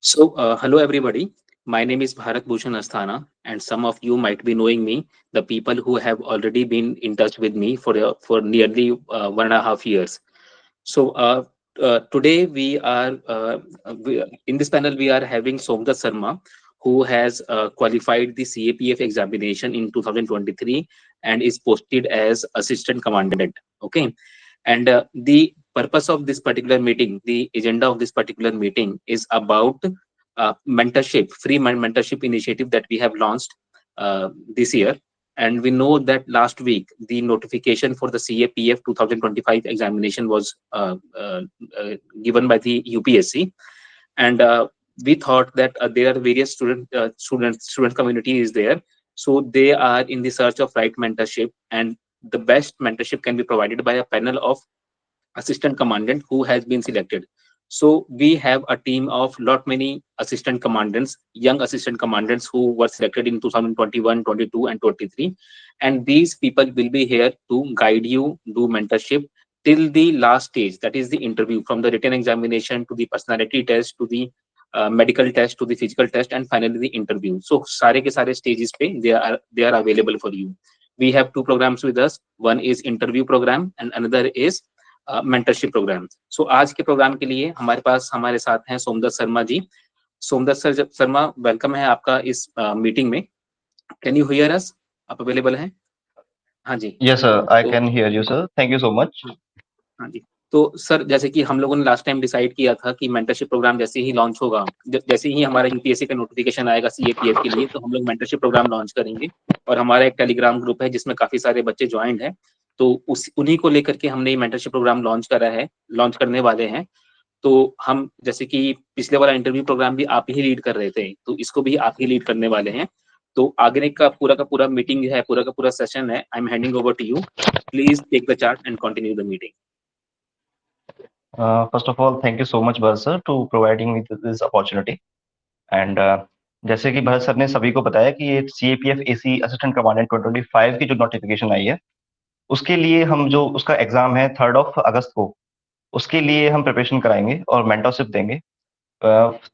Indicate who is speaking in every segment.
Speaker 1: Hello everybody. My name is Bharat Bhushan Asthana, and some of you might be knowing me. The people who have already been in touch with me for nearly 1.5 years. So today in this panel we are having Somdat Sarma, who has qualified the CAPF examination in 2023 and is posted as assistant commandant. Okay, and the purpose of this particular meeting, the agenda of this particular meeting is about mentorship, free mentorship initiative that we have launched this year. And we know that last week the notification for the CAPF 2025 examination was given by the UPSC, and we thought that there are various student community is there, so they are in the search of right mentorship, and the best mentorship can be provided by a panel of assistant commandant who has been selected. So we have a team of lot many assistant commandants, young assistant commandants who were selected in 2021, 22, and 23. And these people will be here to guide you, do mentorship till the last stage, that is the interview, from the written examination to the personality test to the medical test to the physical test, and finally the interview. So सारे के सारे stages पे they are available for you. We have two programs with us. One is interview program and another is mentorship program. So आज के program के लिए हमारे साथ हैं सोमदत्त शर्मा जी. सोमदत्त शर्मा, वेलकम है आपका इस मीटिंग में. Can you hear us? आप अवेलेबल हैं? हाँ जी.
Speaker 2: Yes, sir. I can hear you, sir. Thank you so much.
Speaker 1: हाँ जी. तो सर, जैसे कि हम लोगों ने लास्ट टाइम डिसाइड किया था कि मेंटरशिप प्रोग्राम जैसे ही लॉन्च होगा, जैसे ही हमारा यूपीएससी का नोटिफिकेशन आएगा सीएपीएफ के लिए, तो हम लोग मेंटरशिप प्रोग्राम लॉन्च करेंगे. और हमारा एक टेलीग्राम ग्रुप है जिसमें काफी सारे बच्चे ज्वाइंट हैं, तो उन्हीं को लेकर के हमने मेंटरशिप प्रोग्राम लॉन्च करने वाले हैं. तो हम, जैसे कि पिछले वाला इंटरव्यू प्रोग्राम भी आप ही लीड कर रहे थे, तो इसको भी आप ही लीड करने वाले हैं. तो आगे का पूरा मीटिंग है, पूरा का पूरा सेशन है. I am handing over to you. Please take the chart and continue the meeting.
Speaker 2: First of all, thank you so much, Bharat sir, to providing me this opportunity. And जैसे कि Bharat sir ने सभी को बताया कि ये CAPF AC assistant commandant 2025 की जो नोटिफिकेशन आई है, उसके लिए हम जो उसका एग्जाम है 3 अगस्त को, उसके लिए हम प्रिपरेशन कराएंगे और मेंटरशिप देंगे.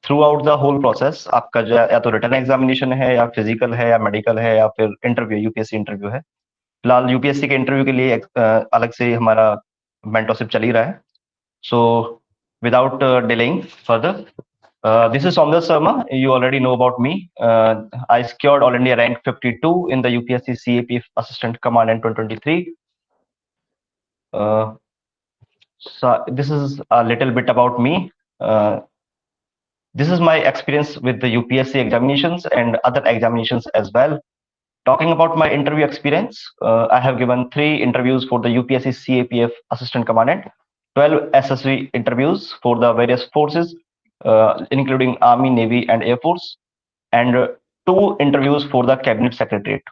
Speaker 2: Throughout the whole process आपका जो या तो रिटर्न एग्जामिनेशन है, या फिजिकल है, या मेडिकल है, या फिर इंटरव्यू, यूपीएससी इंटरव्यू है. फिलहाल यूपीएससी के इंटरव्यू के लिए अलग से हमारा मेंटरशिप चल ही रहा है. So, without delaying further, this is Somdat Sharma. You already know about me. I secured All India rank 52 in the UPSC CAPF Assistant Commandant 2023. So this is a little bit about me. This is my experience with the UPSC examinations and other examinations as well. Talking about my interview experience, I have given 3 interviews for the UPSC CAPF Assistant Commandant, 12 SSV interviews for the various forces, including Army, Navy, and Air Force, and 2 interviews for the Cabinet Secretariat.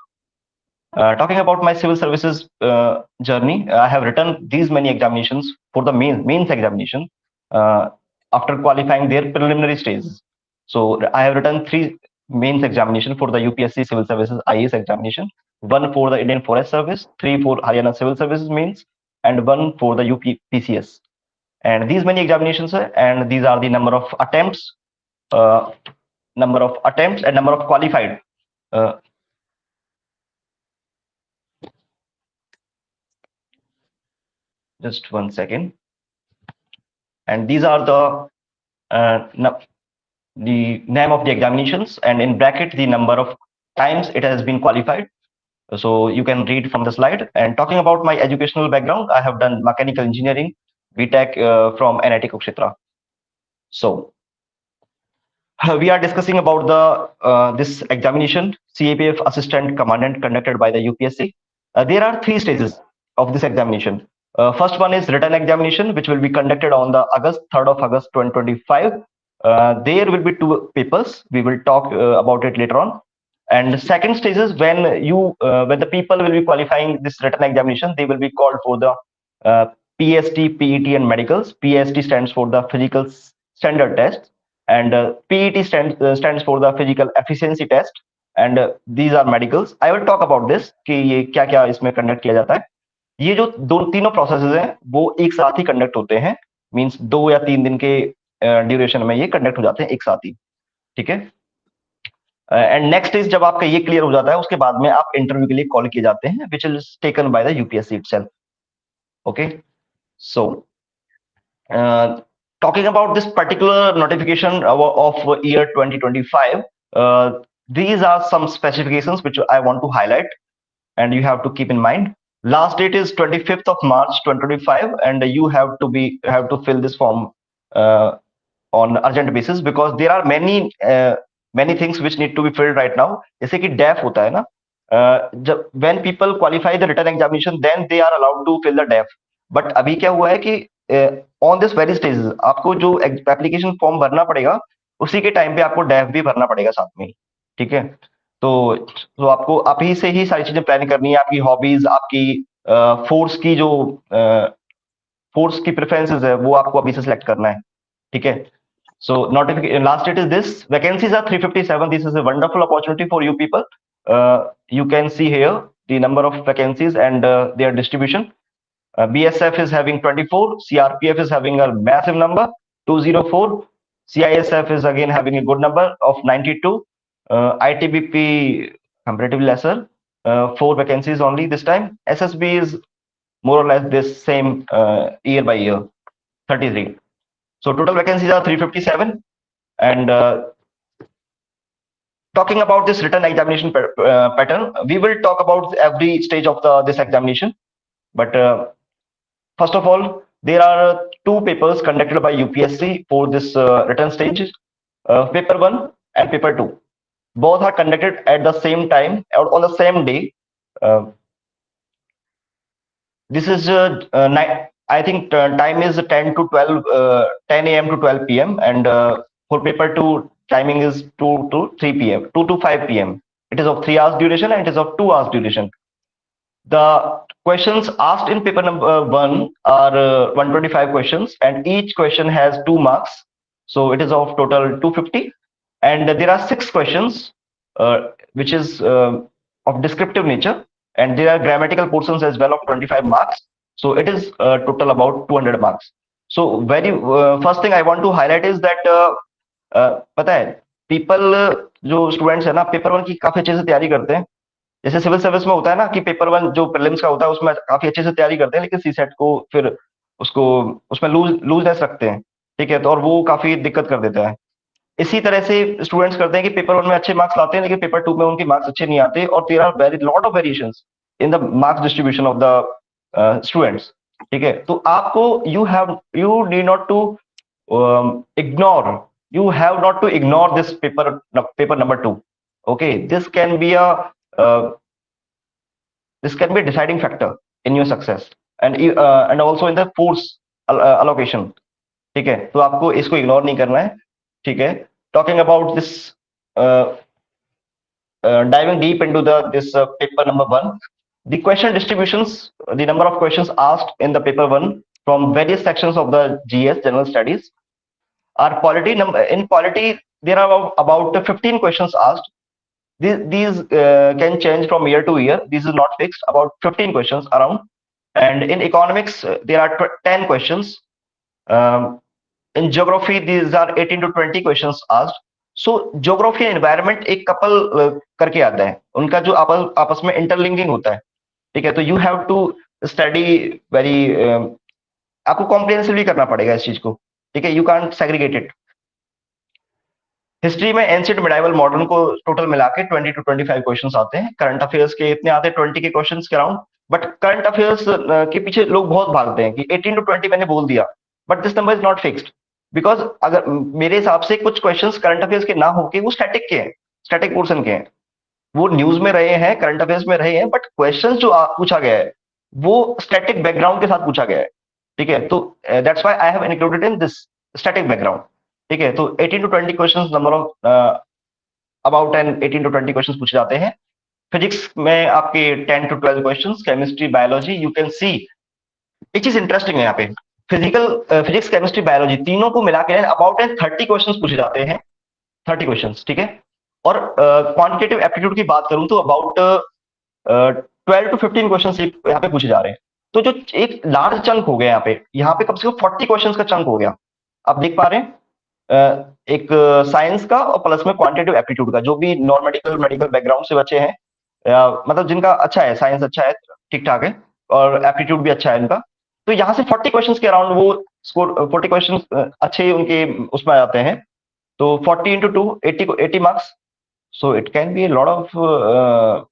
Speaker 2: Talking about my civil services journey, I have written these many examinations for the mains examination after qualifying their preliminary stages. So I have written 3 mains examination for the UPSC Civil Services IAS examination, 1 for the Indian Forest Service, 3 for Haryana Civil Services mains, and 1 for the UP PCS. And these many examinations, and these are the number of attempts and number of qualified. Just 1 second. And these are the name of the examinations, and in bracket the number of times it has been qualified. So you can read from the slide. And talking about my educational background, I have done mechanical engineering, BTech from NIT Kurukshetra. So we are discussing about the this examination, CAPF Assistant Commandant, conducted by the UPSC. There are 3 stages of this examination. First one is written examination, which will be conducted on the 3rd of August 2025. There will be 2 papers. We will talk about it later on. And the second stage is when when the people will be qualifying this written examination, they will be called for the PST, PET, and medicals. PST stands for the physical standard test, and PET stands for the physical efficiency test, and these are medicals. I will talk about this कि ये क्या क्या इसमें conduct किया जाता है. ये जो तीनों प्रोसेसेस हैं वो एक साथ ही कंडक्ट होते हैं, मींस 2 या 3 दिन के ड्यूरेशन में ये कंडक्ट हो जाते हैं एक साथ ही. ठीक है। एंड नेक्स्ट इज जब आपका ये क्लियर हो जाता है उसके बाद में आप इंटरव्यू के लिए कॉल किए जाते हैं which is taken by the UPSC itself. Okay, so talking about this particular notification of year 2025, these are some specifications which I want to highlight and you have to keep in mind. Last date is 25th of March 2025 and you have to fill this form on urgent basis because there are many things which need to be filled right now. जैसे कि DEF होता है ना, जब when people qualify the written examination then they are allowed to fill the DEF. But अभी क्या हुआ है कि ऑन दिस वेरी स्टेज आपको जो एप्लीकेशन फॉर्म भरना पड़ेगा उसी के टाइम पे आपको डेफ भी भरना पड़ेगा साथ में, ठीक है। तो आपको अभी से ही सारी चीजें प्लान करनी है, आपकी हॉबीज, आपकी फोर्स की जो फोर्स की प्रेफरेंसेस है वो आपको अभी से सिलेक्ट करना है, ठीक है। So notification last date is this. Vacancies are 357. This is a wonderful opportunity for you people. You can see here the number of vacancies and their distribution. BSF is having 24. CRPF is having a massive number 204. CISF is again having a good number of 92. ITBP comparatively lesser, 4 vacancies only this time. SSB is more or less this same year by year, 33. So total vacancies are 357. And talking about this written examination pattern, we will talk about every stage of this examination. But first of all, there are 2 papers conducted by UPSC for this written stage, paper 1 and paper 2. Both are conducted at the same time or on the same day. This is I think time is 10 to 12, 10 a.m. to 12 p.m. and for paper 2 timing is 2 to 3 p.m. 2 to 5 p.m. It is of 3 hours duration and it is of 2 hours duration. The questions asked in paper number 1 are 125 questions and each question has 2 marks. So it is of total 250 and there are 6 questions which is of descriptive nature and there are grammatical portions as well of 25 marks. So it is total about 200 marks. So very first thing I want to highlight is that पता है people जो students है ना paper 1 की काफी अच्छे से तैयारी करते हैं। जैसे सिविल सर्विस में होता है ना कि पेपर 1 जो प्रीलिम्स का होता है उसमें काफी अच्छे से तैयारी करते हैं लेकिन सीसेट को फिर उसको उसमें लूजनेस रखते हैं, ठीक है, तो और वो काफी दिक्कत कर देता है। इसी तरह से स्टूडेंट्स करते हैं कि पेपर 1 में अच्छे मार्क्स लाते हैं लेकिन पेपर 2 में उनके मार्क्स अच्छे नहीं आते और there are very lot of variations in the marks distribution of the students, ठीक है। तो आपको you need not to ignore this paper number 2. Okay, this can be a deciding factor in your success and also in the force allocation, ठीक है। तो आपको इसको ignore नहीं करना है, ठीक है। Talking about this diving deep into this paper number 1, the question distributions, the number of questions asked in the paper 1 from various sections of the GS general studies are polity. In polity there are about 15 questions asked. These can change from year to year. This is not fixed. About 15 questions around. And in economics, there are 10 questions. In geography, these are 18 to 20 questions asked. So geography and environment एक couple करके आता है, उनका जो आपस में interlinking होता है, ठीक है। तो you have to study very, आपको कॉम्प्रिहेंसिवली करना पड़ेगा इस चीज को, ठीक है। You can't segregate it. History में एंशिएंट मिडाइवल मॉडर्न को टोटल मिला के 20 to 25 क्वेश्चंस आते हैं। करंट अफेयर्स के इतने आते हैं 20 के क्वेश्चंस के अराउंड, बट करंट अफेयर्स के पीछे लोग बहुत भागते हैं कि 18 to 20 मैंने बोल दिया, but this number is not fixed because अगर मेरे हिसाब से कुछ क्वेश्चंस करंट अफेयर्स के ना होके वो स्टैटिक के हैं, स्टैटिक पोर्शन के हैं, वो न्यूज में रहे हैं, करंट अफेयर्स में रहे हैं, बट क्वेश्चन जो पूछा गया है वो स्टैटिक बैकग्राउंड के साथ पूछा गया है, ठीक है। तो that's why I have included in this static background, ठीक है। तो 18 to 20 questions number of about 18 to 20 questions पूछे जाते हैं। फिजिक्स में आपके 10 to 12 questions, chemistry, biology, you can see एक चीज इंटरेस्टिंग है यहाँ पे, फिजिक्स, केमिस्ट्री, बायोलॉजी तीनों को मिला के अबाउट 30 क्वेश्चंस पूछे जाते हैं, 30 क्वेश्चंस, ठीक है। और क्वांटिटेटिव एप्टीट्यूड की बात करूं तो अबाउट 12 to 15 क्वेश्चंस यहाँ पे पूछे जा रहे हैं। तो जो एक लार्ज चंक हो गया यहाँ पे कम से कम 40 क्वेश्चंस का चंक हो गया। आप देख पा रहे हैं एक साइंस का और प्लस में क्वांटिटेटिव एप्टीट्यूड का। जो भी नॉन मेडिकल बैकग्राउंड से बच्चे हैं, मतलब जिनका अच्छा है, साइंस अच्छा है, ठीक ठाक है, और एप्टीट्यूड भी अच्छा है इनका, तो यहाँ से 40 क्वेश्चंस के अराउंड वो स्कोर, 40 क्वेश्चंस अच्छे उनके उसमें आ जाते हैं। तो 40 into 2, 80 marks. So it can be a lot of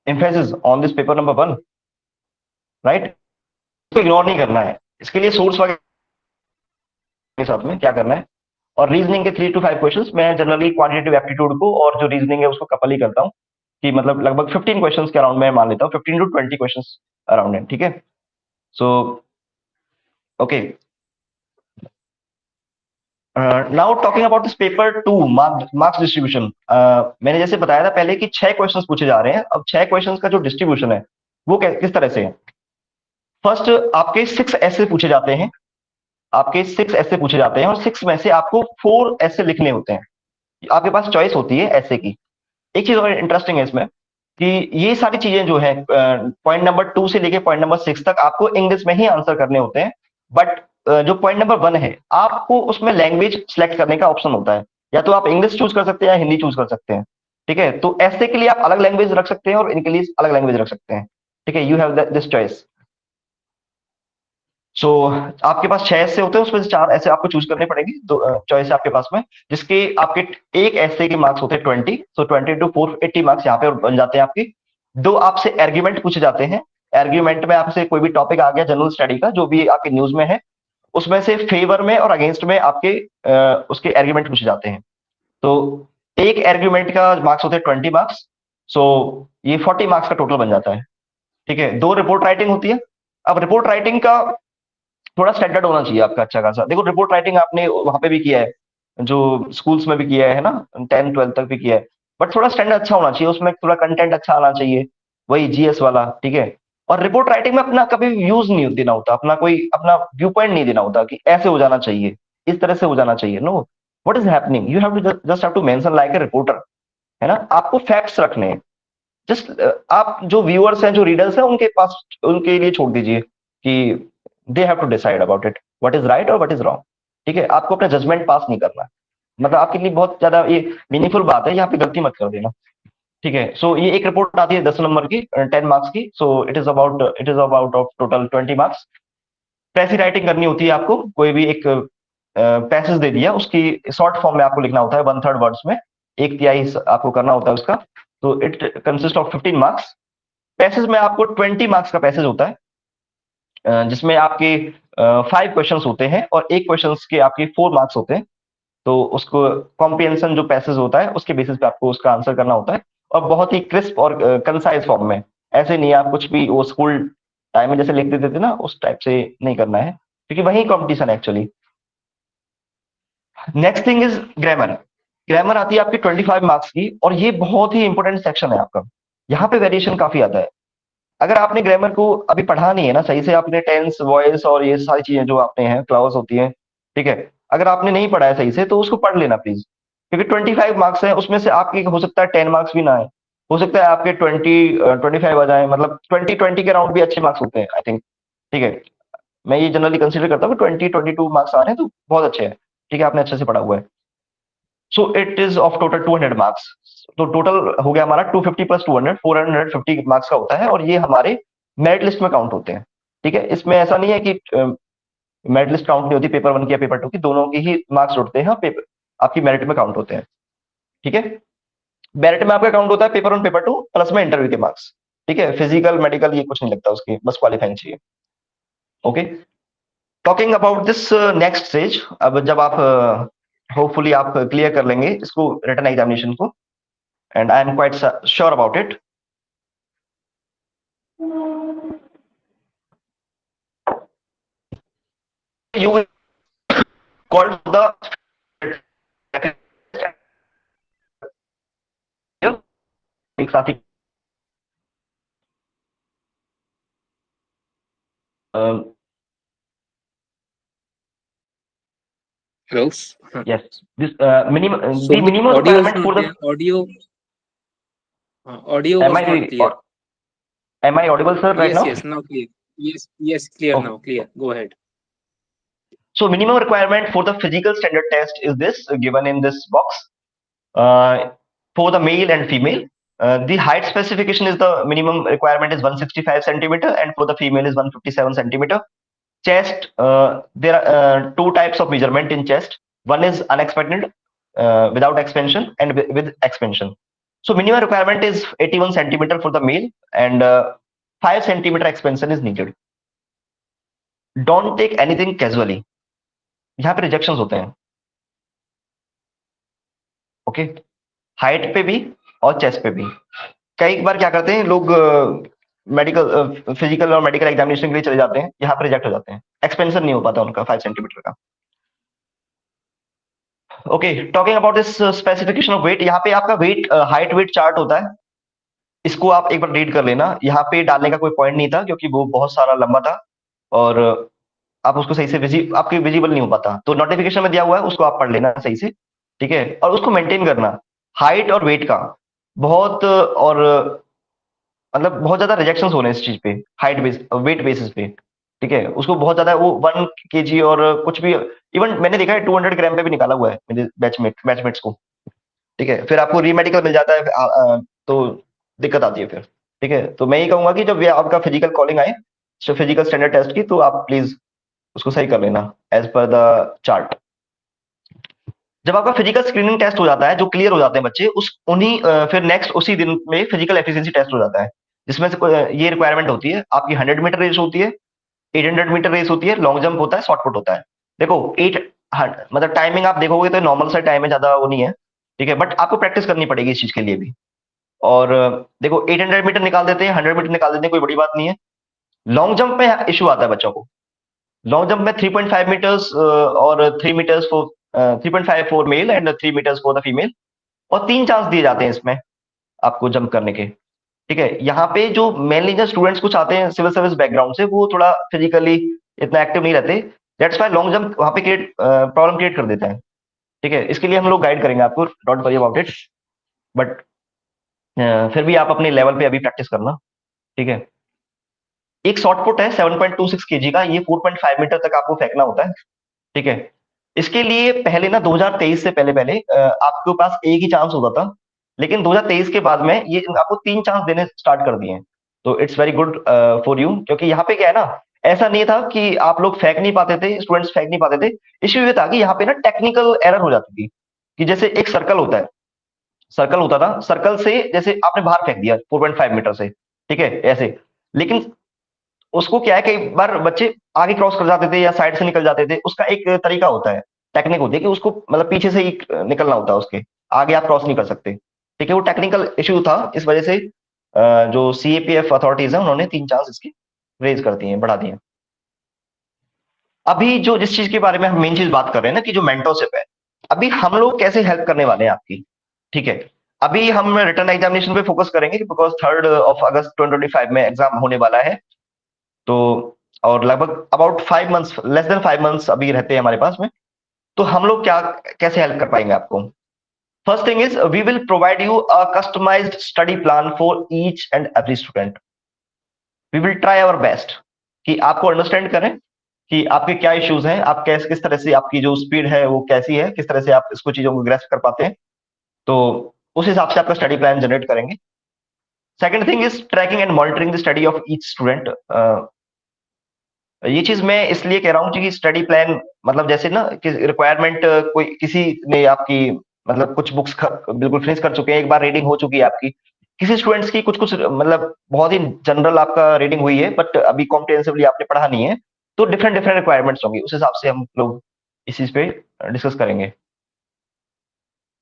Speaker 2: emphasis on this paper number 1, right? इसको इग्नोर नहीं करना है। इसके लिए सोर्स वगैरह के साथ में क्या करना है, और रीजनिंग के 3 to 5 क्वेश्चंस मैं जनरली क्वांटिटेटिव एप्टीट्यूड को और जो रीजनिंग है उसको कपल ही करता हूँ, कि मतलब लगभग 15 क्वेश्चंस के अराउंड मैं मान लेता हूँ, 15 to 20 क्वेश्चंस अराउंड है, ठीक है। So okay, now talking about this paper 2 marks distribution. मैंने जैसे बताया था पहले कि 6 क्वेश्चंस पूछे जा रहे हैं। अब 6 क्वेश्चंस का जो डिस्ट्रीब्यूशन है वो किस तरह से है। फर्स्ट आपके 6 ऐसे पूछे जाते हैं, आपके 6 ऐसे पूछे जाते हैं, और 6 में से आपको 4 ऐसे लिखने होते हैं। आपके पास चॉइस होती है ऐसे की। एक चीज और इंटरेस्टिंग है इसमें कि ये सारी चीजें जो है पॉइंट नंबर 2 से लेके पॉइंट नंबर 6 तक आपको इंग्लिश में ही आंसर करने होते हैं। बट जो पॉइंट नंबर 1 है, आपको उसमें लैंग्वेज सिलेक्ट करने का ऑप्शन होता है। या तो आप इंग्लिश चूज कर सकते हैं या हिंदी चूज कर सकते हैं, ठीक है। तो ऐसे के लिए आप अलग लैंग्वेज रख सकते हैं और इनके लिए अलग लैंग्वेज रख सकते हैं, ठीक है। You have this choice. So आपके पास 6 ऐसे होते हैं, उसमें से 4 ऐसे आपको चूज करने पड़ेंगे। दो चॉइस है आपके पास में, जिसके आपके एक ऐसे के मार्क्स होते हैं 20। सो 20 to 4, 80 मार्क्स यहाँ पे बन जाते हैं आपके। 2 आपसे आर्ग्यूमेंट पूछे जाते हैं। आर्ग्यूमेंट में आपसे कोई भी टॉपिक आ गया जनरल स्टडी का जो भी आपके न्यूज में है, उसमें से फेवर में और अगेंस्ट में आपके उसके आर्ग्यूमेंट पूछे जाते हैं। तो एक आर्ग्यूमेंट का मार्क्स होते हैं 20 मार्क्स। सो ये 40 मार्क्स का टोटल बन जाता है, ठीक है। 2 रिपोर्ट राइटिंग होती है। अब रिपोर्ट राइटिंग का थोड़ा स्टैंडर्ड होना चाहिए आपका अच्छा खासा। देखो रिपोर्ट राइटिंग आपने वहां पे भी किया है, जो स्कूल्स में भी किया है ना, 10 12 तक भी किया है। बट थोड़ा स्टैंडर्ड अच्छा होना चाहिए, उसमें थोड़ा कंटेंट अच्छा आना चाहिए, वही जीएस वाला, ठीक है। और रिपोर्ट राइटिंग में अपना कभी व्यूज नहीं देना होता, अपना कोई अपना व्यू पॉइंट नहीं देना होता कि ऐसे हो जाना चाहिए, इस तरह से हो जाना चाहिए। No, what is happening, you have to just have to mention like a reporter, है ना। आपको फैक्ट्स रखने हैं। जस्ट आप जो व्यूअर्स हैं, जो रीडर्स हैं, उनके पास, उनके लिए छोड़ दीजिए कि they have to decide about it, what is right और व्हाट इज रॉन्ग, ठीक है। आपको अपना जजमेंट पास नहीं करना। मतलब आपके लिए बहुत ज्यादा ये मीनिंगफुल बात है, यहाँ पे गलती मत कर देना, ठीक है। सो ये एक रिपोर्ट आती है 10 नंबर की, 10 मार्क्स की। So it is about of total 20 marks. Precis writing करनी होती है आपको। कोई भी एक पैसेज दे दिया, उसकी शॉर्ट फॉर्म में आपको लिखना होता है, 1/3 वर्ड्स में, 1/3 आपको करना होता है उसका। तो it consist of 15 marks. Passage में आपको 20 मार्क्स का पैसेज होता है, जिसमें आपके 5 क्वेश्चंस होते हैं और एक क्वेश्चन के आपके 4 मार्क्स होते हैं। तो उसको कॉम्प्रिहेंशन जो पैसेज होता है उसके बेसिस पे आपको उसका आंसर करना होता है, और बहुत ही क्रिस्प और कंसाइज फॉर्म में। ऐसे नहीं आप कुछ भी वो स्कूल टाइम में जैसे लिख देते थे ना, उस टाइप से नहीं करना है, क्योंकि वही कॉम्पिटिशन है actually. Next thing is grammar. Grammar आती है आपकी 25 मार्क्स की, और ये बहुत ही इंपॉर्टेंट सेक्शन है आपका। यहाँ पे वेरिएशन काफी आता है। अगर आपने ग्रामर को अभी पढ़ा नहीं है ना सही से, आपने टेंस, वॉइस और ये सारी चीजें जो आपने हैं, क्लॉज होती हैं, ठीक है, अगर आपने नहीं पढ़ा है सही से, तो उसको पढ़ लेना प्लीज। क्योंकि 25 मार्क्स है, उसमें से आपके हो सकता है 10 मार्क्स भी ना आए, हो सकता है आपके 25 आ जाए, मतलब 20 के राउंड भी अच्छे मार्क्स होते हैं आई थिंक, ठीक है। मैं ये जनरली कंसिडर करता हूँ कि 22 मार्क्स आ रहे हैं तो बहुत अच्छे हैं, ठीक है, आपने अच्छे से पढ़ा हुआ है। सो it is of total 200 marks. तो टोटल हो गया हमारा 250 प्लस 200, 450 मार्क्स का होता है, और ये हमारे मेरिट लिस्ट में काउंट होते हैं, ठीक है। इसमें ऐसा नहीं है कि मेरिट लिस्ट काउंट नहीं होती पेपर 1 की या पेपर 2 की, दोनों की ही मार्क्स जुड़ते हैं, पेपर आपकी मेरिट में काउंट होते हैं, ठीक है। मेरिट में आपका काउंट होता है पेपर 1 पेपर 2 प्लस में इंटरव्यू के मार्क्स, ठीक है। फिजिकल मेडिकल ये कुछ नहीं लगता उसकी, बस क्वालिफाइंग चाहिए, okay. Talking about this next stage, अब जब आप होपफुली आप क्लियर कर लेंगे इसको, रिटन एग्जामिनेशन को, and I am quite sure about it. You will call the एक साथी
Speaker 1: Hello.
Speaker 2: yes, this minimum, the
Speaker 1: Somit,
Speaker 2: minimum
Speaker 1: audio is
Speaker 2: requirement
Speaker 1: not
Speaker 2: for the,
Speaker 1: there. Audio
Speaker 2: am
Speaker 1: was
Speaker 2: I
Speaker 1: not clear.
Speaker 2: am I audible sir right
Speaker 1: Yes,
Speaker 2: now?
Speaker 1: yes, now clear. Yes, yes, clear
Speaker 2: Okay.
Speaker 1: now, clear. Go ahead.
Speaker 2: So minimum requirement for the physical standard test is this, given in this box. For the male and female, the height specification is the minimum requirement is 165 centimeter, and for the female is 157 centimeter. Chest, there are two types of measurement in chest. One is unexpanded, without expansion, and with expansion. So minimum requirement is 81 centimeter for the male, and 5 centimeter expansion is needed. Don't take anything casually. यहाँ पे rejections होते हैं, okay, height पे भी और chest पे भी। कई बार क्या करते हैं लोग, मेडिकल फिजिकल और मेडिकल एग्जामिनेशन के लिए चले जाते हैं, यहाँ पे रिजेक्ट हो जाते हैं, एक्सपेंशन नहीं हो पाता उनका 5 सेंटीमीटर का। Okay, talking about this specification of weight, यहाँ पे आपका वेट हाइट वेट चार्ट होता है, इसको आप एक बार रीड कर लेना। यहाँ पे डालने का कोई पॉइंट नहीं था क्योंकि वो बहुत सारा लंबा था और आप उसको सही से आपके विजिबल नहीं हो पाता, तो नोटिफिकेशन में दिया हुआ है, उसको आप पढ़ लेना सही से, ठीक है। और उसको मेंटेन करना, हाइट और वेट का बहुत, और मतलब बहुत ज्यादा रिजेक्शंस हो रहे हैं इस चीज पे, हाइट बेस वेट बेसिस पे, ठीक है। उसको बहुत ज्यादा वो 1 kg और कुछ भी, इवन मैंने देखा है 200 ग्राम पे भी निकाला हुआ है मेरे बैचमेट्स को, ठीक है। फिर आपको रीमेडिकल मिल जाता है, तो दिक्कत आती है फिर, ठीक है। तो मैं ये कहूंगा कि जब आपका फिजिकल कॉलिंग आए, फिजिकल स्टैंडर्ड टेस्ट की, तो आप प्लीज उसको सही कर लेना एज पर द चार्ट। जब आपका फिजिकल स्क्रीनिंग टेस्ट हो जाता है, जो क्लियर हो जाते हैं बच्चे, उस उन्हीं फिर नेक्स्ट उसी दिन में फिजिकल एफिशिएंसी टेस्ट हो जाता है, जिसमें से ये रिक्वायरमेंट होती है आपकी 100 मीटर रेस होती है, 800 मीटर रेस होती है, लॉन्ग जंप होता है, शॉर्ट पुट होता है। देखो 8 मतलब टाइमिंग आप देखोगे तो नॉर्मल सा टाइम है, ज्यादा वो नहीं है, ठीक है, बट आपको प्रैक्टिस करनी पड़ेगी इस चीज के लिए भी। और देखो 800 मीटर निकाल देते हैं, 100 मीटर निकाल देते हैं, कोई बड़ी बात नहीं है। लॉन्ग जंप में इशू आता है बच्चों को। लॉन्ग जंप में 3.5 मीटर्स और 3 metres for 3.5 for male and 3 metres for the female, और 3 चांस दिए जाते हैं इसमें आपको जंप करने के, ठीक है। यहाँ पे जो मेनली जो स्टूडेंट्स कुछ आते हैं सिविल सर्विस बैकग्राउंड से, वो थोड़ा फिजिकली इतना एक्टिव नहीं रहते, दैट्स व्हाई लॉन्ग जंप वहाँ पे प्रॉब्लम क्रिएट कर देता है, ठीक है। इसके लिए हम लोग गाइड करेंगे आपको, don't worry about it, but फिर भी आप अपने लेवल पे अभी प्रैक्टिस करना, ठीक है। एक शॉर्ट पुट है 7.26 kg का, ये 4.5 मीटर तक आपको फेंकना होता है, ठीक है। इसके लिए पहले ना 2023 से पहले पहले आपके पास एक ही चांस होता था, लेकिन 2023 के बाद में ये आपको 3 चांस देने स्टार्ट कर दिए हैं, तो it's very good for you, क्योंकि यहाँ पे क्या है ना, ऐसा नहीं था कि आप लोग फेंक नहीं पाते थे, स्टूडेंट्स फेंक नहीं पाते थे, इश्यू ये था कि यहाँ पे ना टेक्निकल एरर हो जाती थी, कि जैसे एक सर्कल होता है, सर्कल होता था, सर्कल से जैसे आपने बाहर फेंक दिया 4.5 मीटर से, ठीक है, ऐसे, लेकिन उसको क्या है, कई बार बच्चे आगे क्रॉस कर जाते थे या साइड से निकल जाते थे, उसका एक तरीका होता है, टेक्निक होती है कि उसको मतलब पीछे से ही निकलना होता है, उसके आगे आप क्रॉस नहीं कर सकते, ठीक है। वो टेक्निकल इश्यू था, इस वजह से जो सीएपीएफ अथॉरिटीज है उन्होंने 3 चांस इसकी रेज कर दिए हैं, बढ़ा दिए हैं। अभी जो जिस चीज के बारे में हम मेन चीज बात कर रहे हैं ना, कि जो मेंटरशिप है, अभी हम लोग कैसे हेल्प करने वाले हैं आपकी, ठीक है। अभी हम रिटर्न एग्जामिनेशन पे फोकस करेंगे, बिकॉज 3 अगस्त 2025 में एग्जाम होने वाला है, तो और लगभग about 5 months, less than 5 months अभी रहते हैं हमारे पास में, तो हम लोग क्या कैसे हेल्प कर पाएंगे आपको। First thing is we will provide you a customised study plan for each and every student. We will try our best कि आपको अंडरस्टैंड करें कि आपके क्या इश्यूज हैं, आप कैसे किस तरह से आपकी जो स्पीड है वो कैसी है, किस तरह से आप इसको चीजों को ग्रेस्प कर पाते हैं, तो उस हिसाब से आपका स्टडी प्लान जनरेट करेंगे। Second thing is tracking and monitoring the study of each student. ये चीज मैं इसलिए कह रहा हूँ कि स्टडी प्लान मतलब जैसे ना कि रिक्वायरमेंट कोई किसी ने आपकी मतलब कुछ बुक्स बिल्कुल फिनिश कर चुके हैं, एक बार रीडिंग हो चुकी है आपकी, किसी स्टूडेंट्स की कुछ कुछ मतलब बहुत ही जनरल आपका रीडिंग हुई है, बट अभी कॉम्प्रिहेंसिवली आपने पढ़ा नहीं है, तो डिफरेंट डिफरेंट रिक्वायरमेंट्स होंगी, उस हिसाब से हम लोग इस चीज पे डिस्कस करेंगे।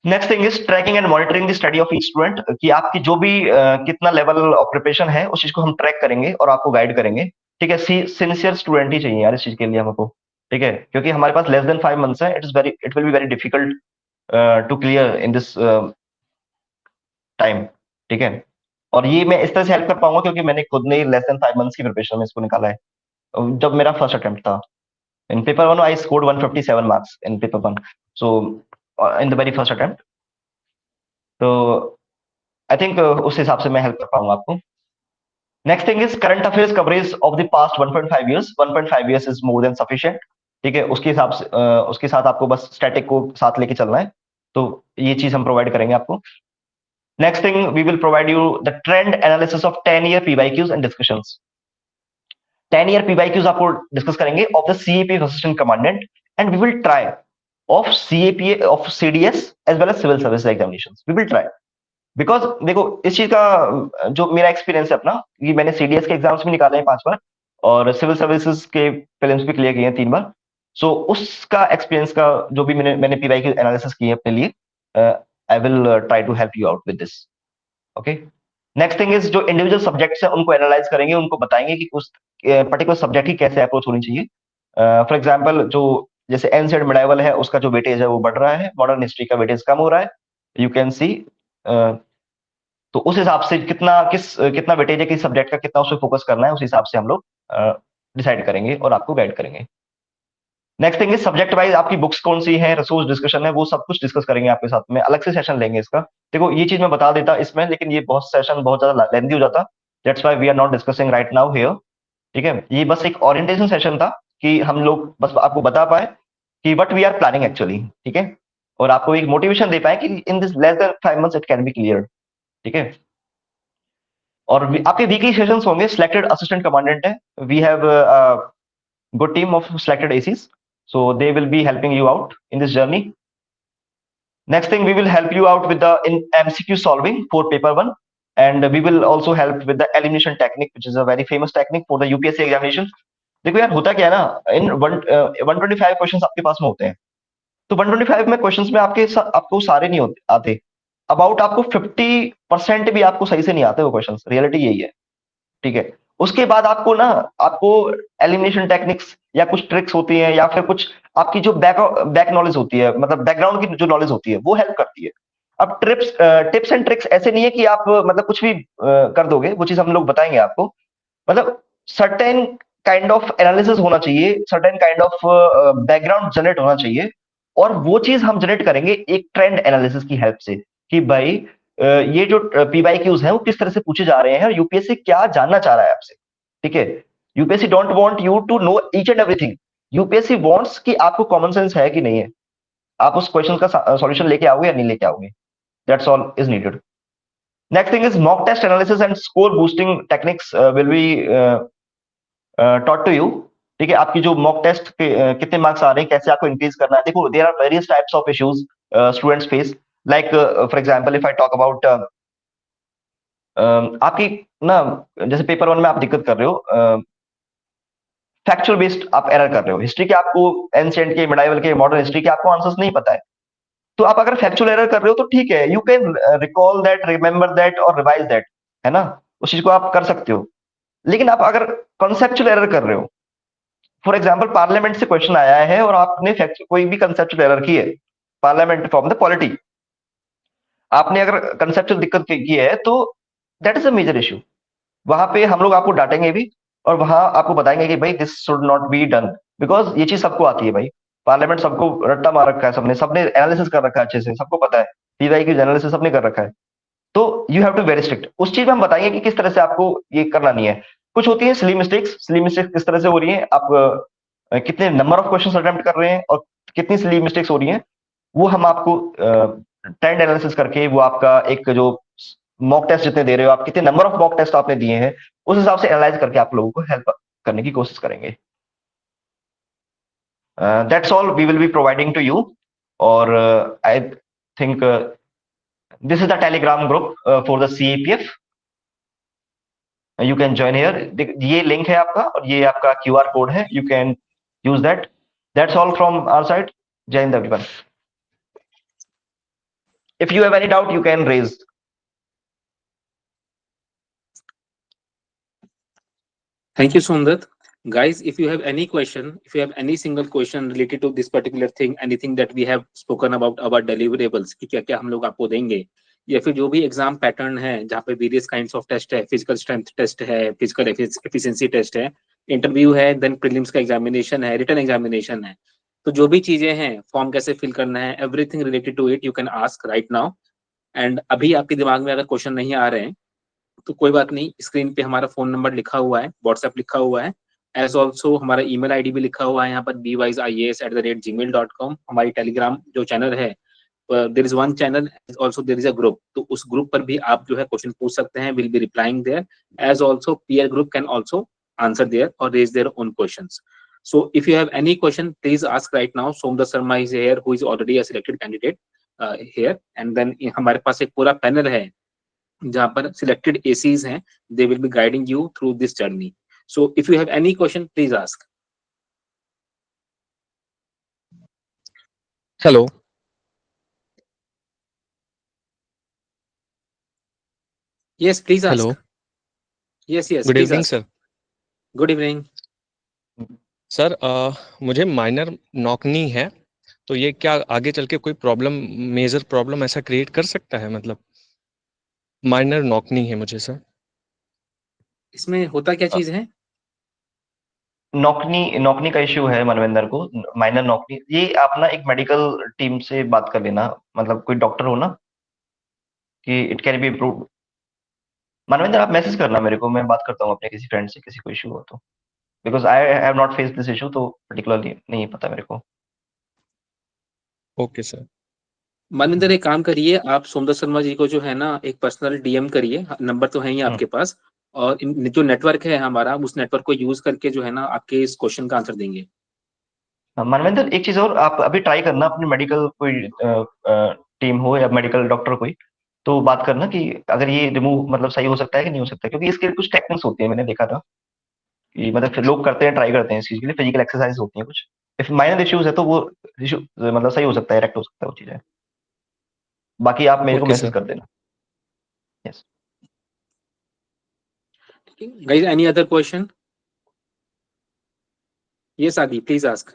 Speaker 2: Next thing is tracking and monitoring the study of each student, कि आपकी जो भी कितना लेवल ऑफ प्रिपरेशन है उस चीज को हम ट्रैक करेंगे और आपको गाइड करेंगे, ठीक है। सिंसियर स्टूडेंट ही चाहिए यार इस चीज के लिए हमको, ठीक है, क्योंकि हमारे पास लेस देन 5 मंथ्स है, it will be very difficult to clear in this time, ठीक है। और ये मैं इस तरह से हेल्प कर पाऊंगा क्योंकि मैंने खुद ने लेस देन 5 मंथ्स की प्रिपरेशन में इसको निकाला है, जब मेरा फर्स्ट अटेम्प्ट था। इन paper 1 I scored 157 marks in paper 1, so in the very first attempt, तो आई थिंक उस हिसाब से मैं हेल्प कर पाऊंगा आपको। Next thing is current affairs coverage of the past 1.5 years। 1.5 years is more than sufficient, ठीक है, उसके हिसाब से उसके साथ आपको बस स्टैटिक को साथ लेके चलना है, तो ये चीज हम प्रोवाइड करेंगे आपको। Next thing, we will provide you the trend analysis of 10-year PYQs and discussions. 10-year PYQs आपको डिस्कस करेंगे of the CAPF assistant commandant, and we will try of CAPF of CDS as well as civil service examinations, we will try. Because देखो इस चीज का जो मेरा experience है अपना, कि मैंने CDS के एग्जाम्स भी निकाले हैं 5 बार और सिविल सर्विसेज के प्रीलिम्स भी क्लियर किए हैं 3 बार। सो उसका एक्सपीरियंस का जो भी मैंने PYQ एनालिसिस की है अपने लिए, I will try to help you out with this. Okay, next thing is जो इंडिविजुअल सब्जेक्ट्स हैं उनको एनालाइज करेंगे, उनको बताएंगे कि उस पर्टिकुलर सब्जेक्ट की कैसे अप्रोच होनी चाहिए। फॉर एग्जाम्पल जो जैसे एंशिएंट मिडाइवल है उसका जो वेटेज है वो बढ़ रहा है, मॉडर्न हिस्ट्री का वेटेज कम हो रहा है, यू कैन सी। तो उस हिसाब से कितना वेटेज है किस सब्जेक्ट का, कितना उस पर फोकस करना है, उस हिसाब से हम लोग डिसाइड करेंगे और आपको गाइड करेंगे। Next thing is subject wise आपकी बुक्स कौन सी है, रिसोर्स डिस्कशन है, वो सब कुछ डिस्कस करेंगे आपके साथ में, अलग से सेशन लेंगे इसका। देखो ये चीज मैं बता देता इसमें, लेकिन ये बहुत सेशन बहुत ज्यादा लेंथी हो जाता, that's why we are not discussing right now here. ठीक है, ये बस एक ओरिएंटेशन सेशन था कि हम लोग बस आपको बता पाए कि what we are planning actually. ठीक है, और आपको एक मोटिवेशन दे पाए कि in this less than 5 months it can be clear. ठीक है, और आपके वीकली सेशंस होंगे, सिलेक्टेड असिस्टेंट कमांडेंट है, we have good team of selected ACs, so they will be helping you out in this journey. Next thing, we will help you out with the in MCQ solving for paper 1, and we will also help with the elimination technique, which is a very famous technique for the UPSC examination. देखो यार होता क्या है ना, इन 125 questions आपके पास में होते हैं, तो 125 में क्वेश्चंस में आपको सारे नहीं होते आते, अबाउट आपको 50% भी आपको सही से नहीं आते वो क्वेश्चंस, रियलिटी यही है। ठीक है, उसके बाद आपको एलिमिनेशन टेक्निक्स या कुछ ट्रिक्स होती हैं, या फिर कुछ आपकी जो बैक नॉलेज होती है, मतलब बैकग्राउंड की जो नॉलेज होती है वो हेल्प करती है। अब टिप्स एंड ट्रिक्स ऐसे नहीं है कि आप मतलब कुछ भी कर दोगे, वो चीज हम लोग बताएंगे आपको। मतलब सर्टेन काइंड ऑफ एनालिसिस होना चाहिए, certain kind of background generate होना चाहिए, और वो चीज हम जनरेट करेंगे एक ट्रेंड एनालिसिस की हेल्प से, कि भाई ये जो PYQs हैं वो किस तरह से पूछे जा रहे हैं और यूपीएससी क्या जानना चाह रहा है आपसे। ठीक है, UPSC don't want you to know each and everything, UPSC wants कि आपको कॉमन सेंस है कि नहीं है, आप उस क्वेश्चन का सॉल्यूशन लेके आओगे या नहीं लेके आओगे, that's all is needed. Next thing is mock test analysis and score boosting techniques will be taught to you. ठीक है, आपकी जो मॉक टेस्ट के कितने मार्क्स आ रहे हैं, कैसे आपको इंक्रीज करना है। देखो there are various types of issues students face, like for example if I talk about आपकी ना, जैसे पेपर 1 में आप दिक्कत कर रहे हो, फैक्चुअल बेस्ड आप एरर कर रहे हो, हिस्ट्री के आपको एंशिएंट के, मिडाइवल के, मॉडर्न हिस्ट्री के आपको आंसर्स नहीं पता है, तो आप अगर फैक्चुअल एरर कर रहे हो तो ठीक है, you can recall that, remember that और रिवाइज दैट, है ना, उस चीज को आप कर सकते हो। लेकिन आप अगर कॉन्सेप्चुअल एरर कर रहे हो, फॉर एग्जाम्पल पार्लियामेंट से क्वेश्चन आया है और आपने कोई भी कंसेप्चुअल एरर की है, पार्लियामेंट फ्रॉम द पॉलिटी, आपने अगर कंसेप्चुअल दिक्कत की है, तो that is a major issue. वहां पे हम लोग आपको डांटेंगे भी, और वहां आपको बताएंगे कि भाई this should not be done, because ये चीज सबको आती है भाई, पार्लियामेंट सबको रट्टा मार रखा है, सबने एनालिसिस कर रखा है अच्छे से, सबको पता है, PY की एनालिसिस सबने कर रखा है, तो you have to very strict. उस चीज में हम बताएंगे कि किस तरह से आपको ये करना नहीं है। कुछ होती है सिली मिस्टेक्स किस तरह से हो रही है, आप कितने नंबर ऑफ क्वेश्चन अटेम्प्ट कर रहे हैं और कितनी सिली मिस्टेक्स हो रही हैं, वो हम आपको ट्रेंड एनालिसिस करके, वो आपका एक जो मॉक टेस्ट जितने दे रहे हो आप, कितने नंबर ऑफ मॉक टेस्ट आपने दिए हैं, उस हिसाब से एनालाइज करके आप लोगों को हेल्प करने की कोशिश करेंगे। That's all we will be providing to you, और I think this is the Telegram group for the CAPF, you can join here, ये लिंक है आपका और ये आपका QR कोड है, you can use that. That's all from our side, जय हिंद everyone. If you have any doubt you can raise.
Speaker 1: Thank you, Sundat. Guys, if you have any question, if you have any single question related to this particular thing, anything that we have spoken about our deliverables, कि क्या क्या हम लोग आपको देंगे, या फिर जो भी एग्जाम पैटर्न है जहाँ पे वेरियस काइंड्स ऑफ टेस्ट है, फिजिकल स्ट्रेंथ टेस्ट है, फिजिकल एफिशिएंसी टेस्ट है, इंटरव्यू है, देन प्रीलिम्स का एग्जामिनेशन है, रिटन एग्जामिनेशन है, तो जो भी चीजें हैं, फॉर्म कैसे फिल करना है, everything related to it you can ask right now. And अभी आपके दिमाग में अगर क्वेश्चन नहीं आ रहे हैं तो कोई बात नहीं, स्क्रीन पे हमारा फोन नंबर लिखा हुआ है, व्हाट्सएप लिखा हुआ है, एज ऑल्सो हमारा ईमेल आईडी भी लिखा हुआ है यहाँ पर bwise@gmail.com। हमारी टेलीग्राम जो चैनल है, there is one channel, also there is a group, तो उस ग्रुप पर भी आप जो है क्वेश्चन पूछ सकते हैं, will be replying there. As also peer group can also answer there और raise their own questions. So if you have any question, please ask right now. Somda Sharma is here, who is already a selected candidate here. And then हमारे पास एक पूरा panel है जहाँ पर selected ACs हैं, they will be guiding you through this journey. So if you have any question, please ask.
Speaker 3: Hello.
Speaker 1: Yes, please ask.
Speaker 3: Hello.
Speaker 1: Yes, yes.
Speaker 3: Good
Speaker 1: please
Speaker 3: evening,
Speaker 1: ask.
Speaker 3: sir.
Speaker 1: Good evening.
Speaker 3: Sir मुझे minor knock knee है, तो ये क्या आगे चल के कोई problem, major problem ऐसा क्रिएट कर सकता है? मतलब माइनर नॉकनी है मुझे सर।
Speaker 1: इसमें होता क्या चीज है?
Speaker 2: नॉकनी का इश्यू है मनविंदर को, माइनर नॉकनी। ये आप ना एक मेडिकल टीम से बात कर लेना, मतलब कोई डॉक्टर हो ना, कि it can be improved. Manvinder आप मैसेज करना मेरे को, मैं बात करता हूँ अपने किसी फ्रेंड से, किसी को इशू हो तो, because I have not face this issue, तो पर्टिकुलरली नहीं पता मेरे को।
Speaker 3: Okay sir.
Speaker 1: मानिंदर एक काम करिए, आप सोमदत्त शर्मा जी को जो है ना एक पर्सनल डीएम करिए, नंबर तो है ही आपके पास, और जो नेटवर्क है हमारा, उस नेटवर्क को यूज करके जो है ना आपके इस क्वेश्चन का आंसर देंगे।
Speaker 2: मनविंदर एक चीज और, आप अभी ट्राई करना अपनी मेडिकल कोई टीम हो या मेडिकल डॉक्टर कोई, तो बात करना कि अगर ये रिमूव मतलब सही हो सकता है कि नहीं हो सकता, क्योंकि इसके कुछ टेक्निक्स होती है, मैंने देखा था कि मतलब फिर लोग करते हैं, ट्राई करते हैं इस चीज के लिए, फिजिकल एक्सरसाइज होती है कुछ। इफ माइनर इश्यूज है तो वो इशू मतलब सही हो सकता है, इरेक्ट हो सकता है वो चीजें। बाकी आप मेरे को
Speaker 3: ओके
Speaker 2: मैसेज
Speaker 3: सर।
Speaker 2: कर देना। Yes.
Speaker 1: Guys, any other question? Yes, Adi, please ask.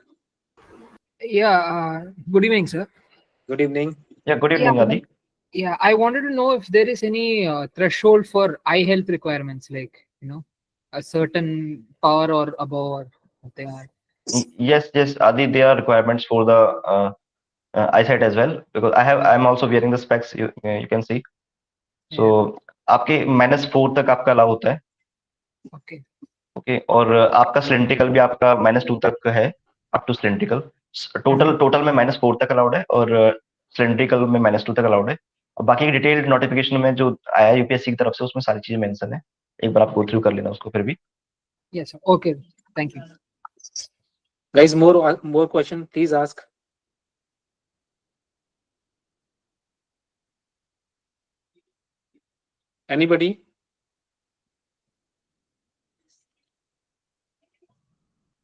Speaker 4: Yeah, good evening, sir.
Speaker 1: Good evening.
Speaker 2: या गुड इवनिंग आदि।
Speaker 4: Yeah, I wanted to know if there is any threshold for eye health requirements, like, a certain power or above or something like that.
Speaker 2: Yes, Adi, there are requirements for the eyesight as well, because I'm also wearing the specs, you can see. So आपके -4 तक आपका allow होता है।
Speaker 4: Okay.
Speaker 2: Okay, और आपका cylindrical भी आपका -2 तक है, अप टू सिलेंड्रिकल। टोटल में -4 तक अलाउड है, और सिलेंड्रिकल में -2 तक अलाउड है। और बाकी डिटेल्ड नोटिफिकेशन में जो आया यूपीएससी की तरफ से, उसमें सारी चीजें मेंशन है, एक बार आप गो थ्रू कर लेना उसको फिर भी।
Speaker 4: Yes, sir. Okay. Thank you.
Speaker 1: Guys, more question, please ask. Anybody?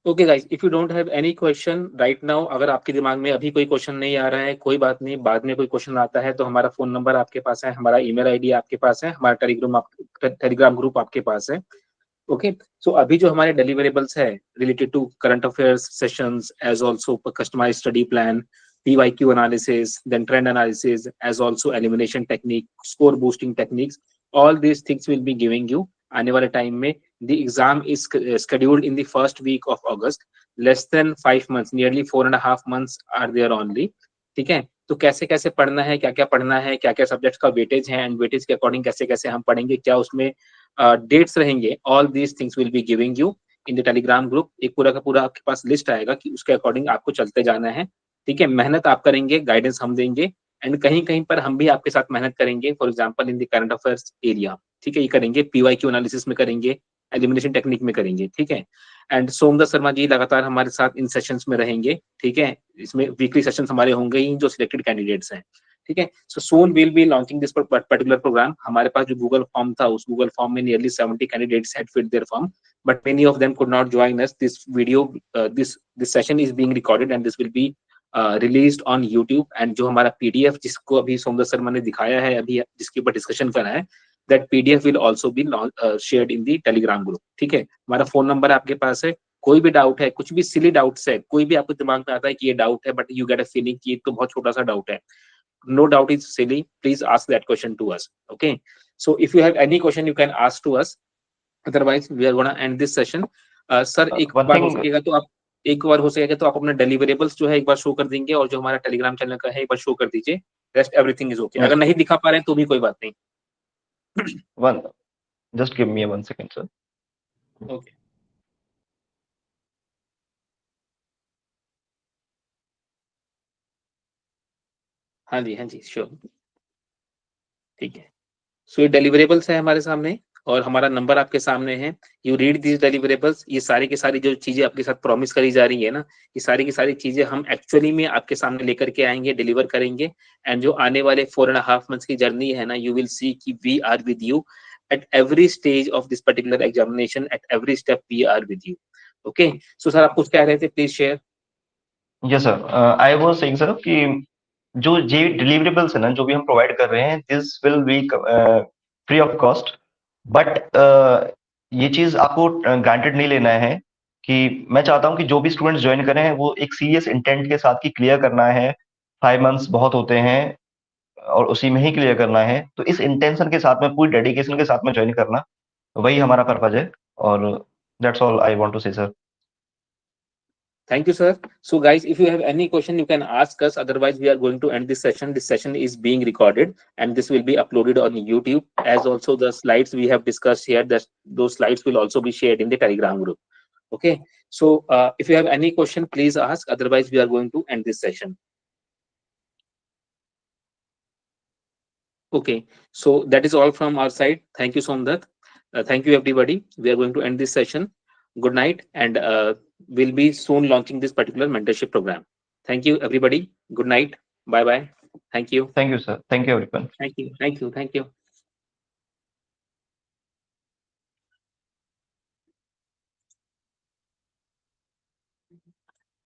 Speaker 1: Okay guys, if you don't have any question right now, अगर आपके दिमाग में अभी कोई क्वेश्चन नहीं आ रहा है, कोई बात नहीं, बाद में कोई क्वेश्चन आता है तो हमारा फोन नंबर आपके पास है, हमारा ईमेल आईडी आपके पास है, हमारा टेलीग्राम ग्रुप आपके पास है। ओके, सो अभी जो हमारे डिलीवरेबल्स है related to current affairs sessions, as also customised study plan, PYQ analysis, then trend analysis, as also elimination technique, score boosting techniques, all these things will be giving you आने वाले time में। the exam is scheduled in the first week of August, less than 5 months, nearly 4.5 months are there only। ठीक है, तो कैसे कैसे पढ़ना है, क्या क्या पढ़ना है, क्या क्या सब्जेक्ट्स का वेटेज है, एंड वेटेज के अकॉर्डिंग कैसे कैसे हम पढ़ेंगे, क्या उसमें डेट्स रहेंगे, all these things will be giving you in the Telegram group. एक पूरा का पूरा आपके पास लिस्ट आएगा कि उसके अकॉर्डिंग आपको चलते जाना है। ठीक है, मेहनत आप करेंगे, गाइडेंस हम देंगे, एंड कहीं कहीं पर हम भी आपके साथ मेहनत करेंगे, for example in the current affairs area. ठीक है, ये करेंगे, PYQ एनालिसिस में करेंगे, एलिमिनेशन टेक्निक में करेंगे। ठीक है, एंड सोमदत्त शर्मा जी लगातार हमारे साथ इन सेशंस में रहेंगे। ठीक है, इसमें वीकली सेशंस हमारे होंगे ही जो सिलेक्टेड कैंडिडेट्स हैं। ठीक है, so soon will be launching this particular program. हमारे पास जो गूगल फॉर्म था, उस गूगल फॉर्म में nearly 70 candidates had filled their form, but many of them could not join us. This video this session is being recorded and this will be released on YouTube. And जो हमारा PDF जिसको अभी सोमदत्त शर्मा ने दिखाया है, अभी जिसके ऊपर डिस्कशन करा है, that PDF will also be shared in the Telegram group। ठीक है, हमारा फोन नंबर आपके पास है, कोई भी डाउट है, कुछ भी सिली डाउट्स है, कोई भी आपके दिमाग में आता है कि ये डाउट है, but you get a feeling कि ये तो बहुत छोटा सा डाउट है, no doubt is silly, please ask that question to us। okay, so if you have any question you can ask to us, otherwise we are going to end this session। Sir एक बार हो सकेगा तो आप अपना deliverables जो है एक बार show कर देंगे, और जो हमारा टेलीग्राम चैनल का है एक बार शो कर दीजिए। Rest everything is okay. अगर नहीं दिखा पा रहे हैं तो भी कोई बात नहीं।
Speaker 2: Just give me 1 second, sir।
Speaker 1: Okay। हाँ जी श्योर, ठीक है। सो ये डिलीवरेबल्स है हमारे सामने और हमारा नंबर आपके सामने है। You read these deliverables. ये सारी की सारी जो चीजें आपके साथ प्रॉमिस करी जा रही है ना, ये सारी की सारी चीजें हम एक्चुअली में आपके सामने लेकर के आएंगे, डिलीवर करेंगे। एंड जो आने वाले 4.5 months की जर्नी है ना, यू विल सी कि we are with you at every stage of this particular examination, at every step we are with you. Okay, so sir आप कुछ कह रहे थे, please share.
Speaker 2: Yes sir, I was saying sir कि जो ये deliverables है ना जो भी हम प्रोवाइड कर रहे हैं, this will B free of cost, but ये चीज आपको ग्रांटेड नहीं लेना है कि मैं चाहता हूं कि जो भी स्टूडेंट्स ज्वाइन करें हैं वो एक सीरियस इंटेंट के साथ की क्लियर करना है। 5 months बहुत होते हैं और उसी में ही क्लियर करना है, तो इस इंटेंशन के साथ में, पूरी डेडिकेशन के साथ में ज्वाइन करना, वही हमारा पर्पज है। और that's all I want to say sir.
Speaker 1: Thank you, sir. So guys, if you have any question, you can ask us. Otherwise, we are going to end this session. This session is being recorded and this will be uploaded on YouTube. As also the slides we have discussed here, that those slides will also be shared in the Telegram group. Okay. So if you have any question, please ask. Otherwise, we are going to end this session. Okay. So that is all from our side. Thank you, Somdat. Thank you, everybody. We are going to end this session. Good night, and we'll be soon launching this particular mentorship program. Thank you, everybody. Good night. Bye bye. Thank you.
Speaker 2: Thank you sir, thank you everyone.
Speaker 1: Thank you. Thank you. Thank you.